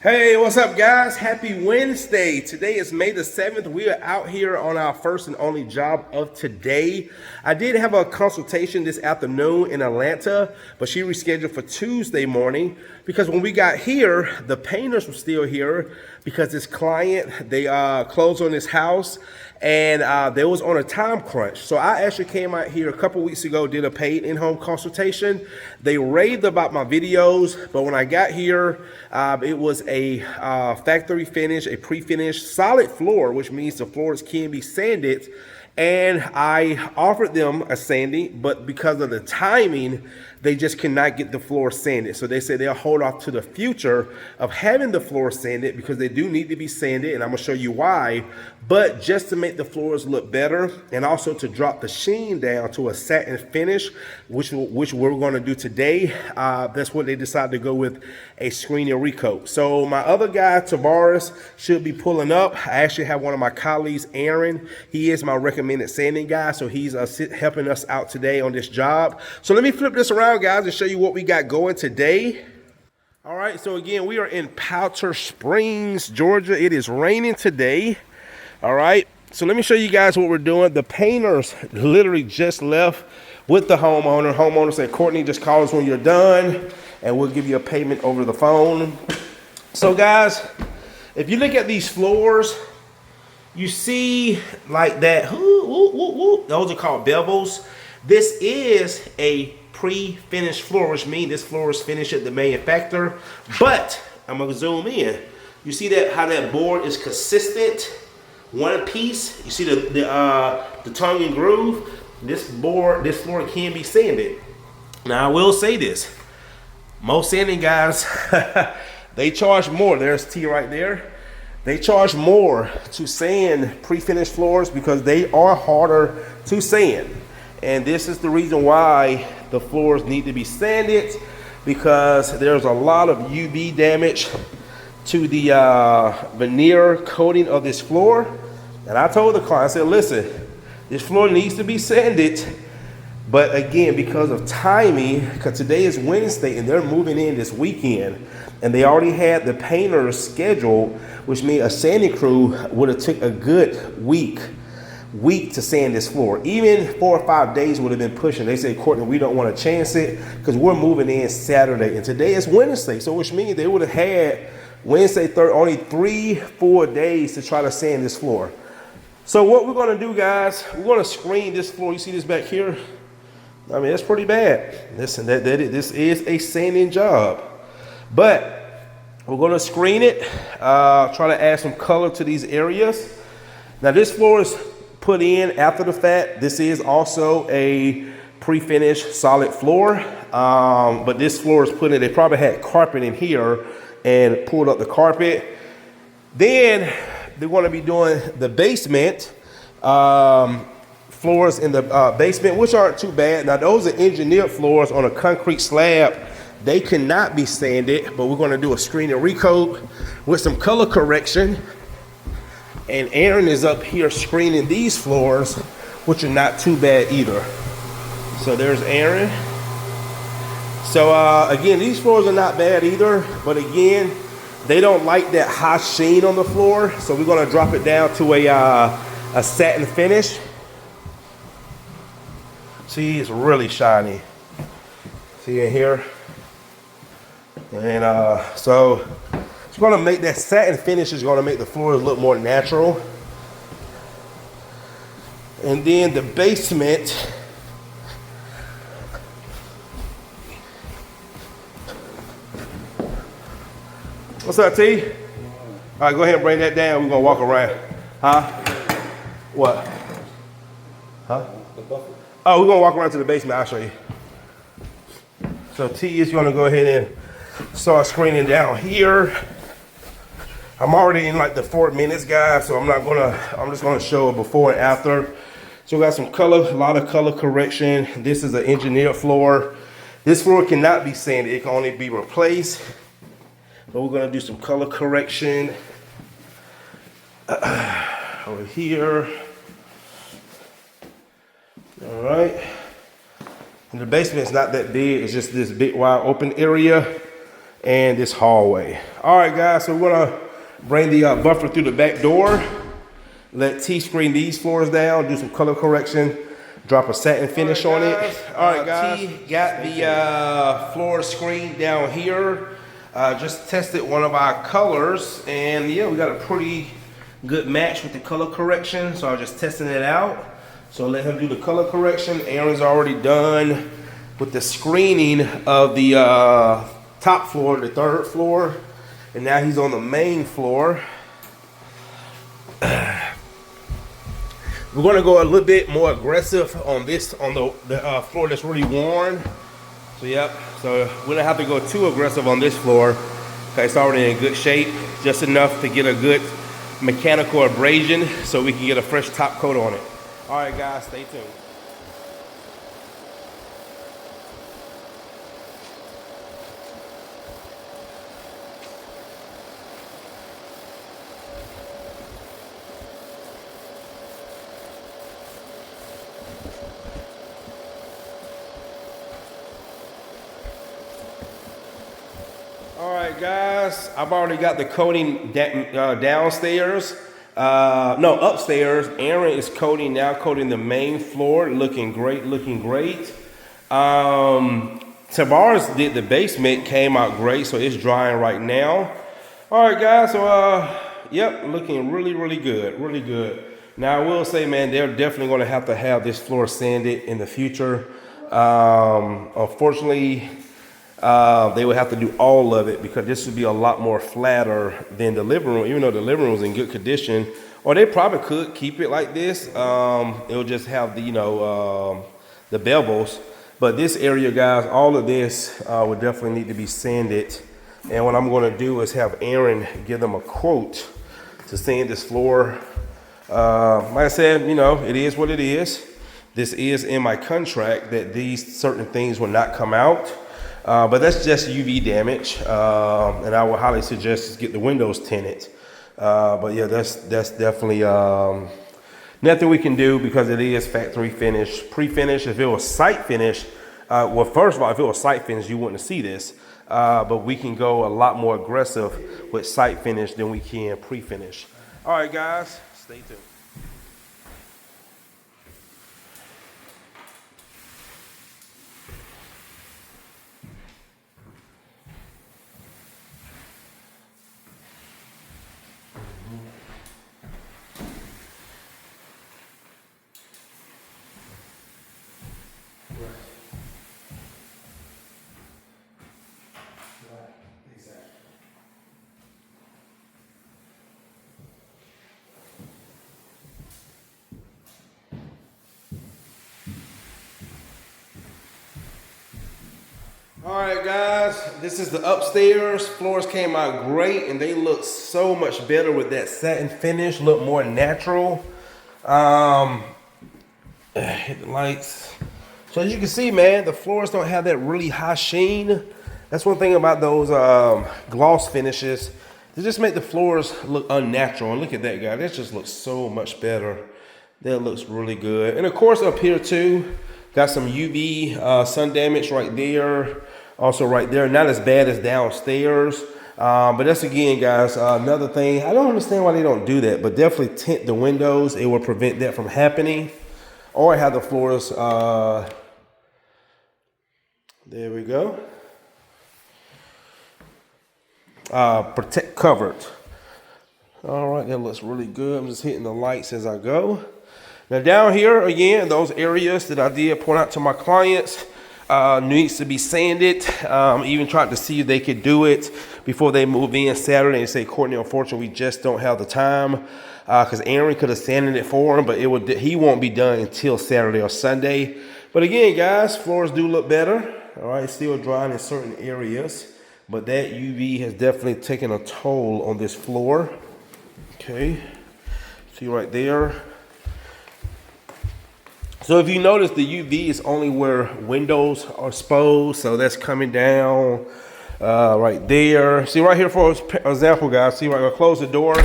Hey, what's up, guys? Happy Wednesday. Today is May the 7th. We are out here on our first and only job of today. I did have a consultation this afternoon in Atlanta, but she rescheduled for Tuesday morning because when we got here, the painters were still here because this client, they closed on this house and they was on a time crunch. So I actually came out here a couple weeks ago, did a paid in-home consultation. They raved about my videos, but when I got here, it was a factory finish, a pre-finished solid floor, which means the floors can be sanded. And I offered them a sanding, but because of the timing, they just cannot get the floor sanded. So they said they'll hold off to the future of having the floor sanded because they do need to be sanded, and I'm gonna show you why. But just to make the floors look better and also to drop the sheen down to a satin finish, which we're gonna do today, that's what they decided to go with, a Screen and Recoat. So my other guy, Tavares, should be pulling up. I actually have one of my colleagues, Aaron. He is my recommended sanding guy, so he's helping us out today on this job. So let me flip this around, guys, and show you what we got going today. All right, so again, we are in Powder Springs, Georgia. It is raining today. All right, so let me show you guys what we're doing. The painters literally just left with the homeowner. Homeowner said, Courtney, just call us when you're done and we'll give you a payment over the phone. So guys, if you look at these floors, you see like that, those are called bevels. This is a pre-finished floor, which means this floor is finished at the manufacturer. But I'm gonna zoom in. You see that how that board is consistent, one piece. You see the tongue and groove. This floor can be sanded. Now I will say this: most sanding guys, they charge more. There's T right there. They charge more to sand pre-finished floors because they are harder to sand. And this is the reason why the floors need to be sanded, because there's a lot of UV damage to the veneer coating of this floor. And I told the client, I said, listen, this floor needs to be sanded. But again, because of timing, because today is Wednesday and they're moving in this weekend, and they already had the painters scheduled, which means a sanding crew would have took a good week to sand this floor. Even 4 or 5 days would have been pushing. They said, Courtney, we don't want to chance it because we're moving in Saturday and today is Wednesday. So which means they would have had Wednesday, only 3-4 days to try to sand this floor. So what we're going to do, guys, we're going to screen this floor. You see this back here? I mean, that's pretty bad. Listen, this is a sanding job. But we're going to screen it, try to add some color to these areas. Now, this floor is put in after the fact. This is also a pre-finished solid floor. But this floor is put in, they probably had carpet in here and pulled up the carpet. Then they're going to be doing the basement. Floors in the basement, which aren't too bad. Now those are engineered floors on a concrete slab. They cannot be sanded, but we're going to do a Screen and Recoat with some color correction. And Aaron is up here screening these floors, which are not too bad either. So there's Aaron. So again, these floors are not bad either, but again, they don't like that high sheen on the floor. So we're going to drop it down to a satin finish. See, it's really shiny. See in here? And so it's gonna make that satin finish is gonna make the floors look more natural. And then the basement, what's up, T? All right, go ahead and bring that down. We're gonna walk around. Huh? What? Huh? Oh, we're gonna walk around to the basement. I'll show you. So T is gonna go ahead and start screening down here. I'm already in like the 4 minutes, guys, so I'm just gonna show a before and after. So we got some color, a lot of color correction. This is an engineered floor. This floor cannot be sanded, it can only be replaced. But we're gonna do some color correction over here. All right. And the basement is not that big, it's just this big wide open area. and this hallway. All right, guys, so we're gonna bring the buffer through the back door, let T screen these floors down, do some color correction, drop a satin finish on it. All right, guys, T got the floor screen down here. Just tested one of our colors, and yeah, we got a pretty good match with the color correction, so I was just testing it out. So let him do the color correction. Aaron's already done with the screening of the top floor, the third floor, and now he's on the main floor. We're gonna go a little bit more aggressive on this, on the floor that's really worn. So yep, so we don't have to go too aggressive on this floor because it's already in good shape, just enough to get a good mechanical abrasion so we can get a fresh top coat on it. All right, guys, stay tuned. All right, guys, I've already got the coating downstairs. No, upstairs. Aaron is coating now, coating the main floor. Looking great, looking great. Tavares did the basement, came out great, so it's drying right now. All right, guys, so yep, looking really, really good, really good. Now, I will say, man, they're definitely going to have this floor sanded in the future. Unfortunately, they would have to do all of it because this would be a lot more flatter than the living room, even though the living room is in good condition. Or they probably could keep it like this. It'll just have the, the bevels. But this area, guys, all of this would definitely need to be sanded. And what I'm going to do is have Aaron give them a quote to sand this floor. Like I said, it is what it is. This is in my contract that these certain things will not come out. But that's just UV damage, and I would highly suggest just get the windows tinted. But yeah, that's definitely nothing we can do because it is factory finish, pre-finish. If it was site finish, well, first of all, if it was site finish, you wouldn't see this. But we can go a lot more aggressive with site finish than we can pre-finish. All right, guys, stay tuned. All right, guys, this is the upstairs. Floors came out great, and they look so much better with that satin finish, look more natural. Hit the lights. So as you can see, man, the floors don't have that really high sheen. That's one thing about those gloss finishes. They just make the floors look unnatural. And look at that, guy. That just looks so much better. That looks really good. And of course, up here too, got some UV sun damage right there. Also right there, not as bad as downstairs. But that's, again, guys, another thing. I don't understand why they don't do that, but definitely tint the windows. It will prevent that from happening. Or have the floors, there we go. Protect covered. All right, that looks really good. I'm just hitting the lights as I go. Now down here, again, those areas that I did point out to my clients, needs to be sanded. Even tried to see if they could do it before they move in Saturday and say, Courtney, unfortunately, we just don't have the time. Because Aaron could have sanded it for him, but he won't be done until Saturday or Sunday. But again, guys, floors do look better. All right, still drying in certain areas, but that UV has definitely taken a toll on this floor. Okay, see right there. So if you notice, the UV is only where windows are exposed, so that's coming down right there. See right here, for example, guys, see right, I'm gonna close the door.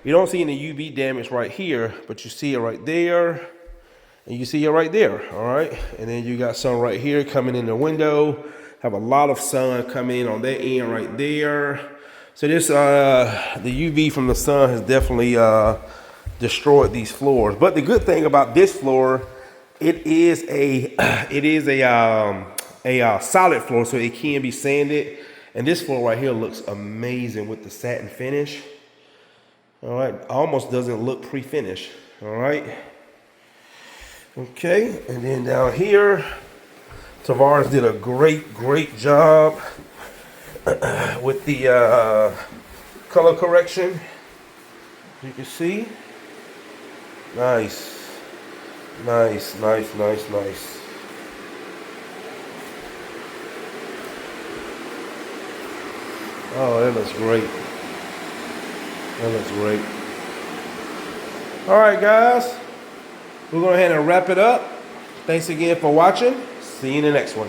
You don't see any UV damage right here, but you see it right there, and you see it right there, all right? And then you got some right here coming in the window. Have a lot of sun coming in on that end right there. So this, the UV from the sun has definitely destroyed these floors. But the good thing about this floor, it is a solid floor, so it can be sanded. And this floor right here looks amazing with the satin finish. All right, almost doesn't look pre-finished. All right. Okay, and then down here, Tavares did a great job with the color correction. You can see. Nice. Nice. Oh, that looks great. That looks great. All right, guys. We're going to go ahead and wrap it up. Thanks again for watching. See you in the next one.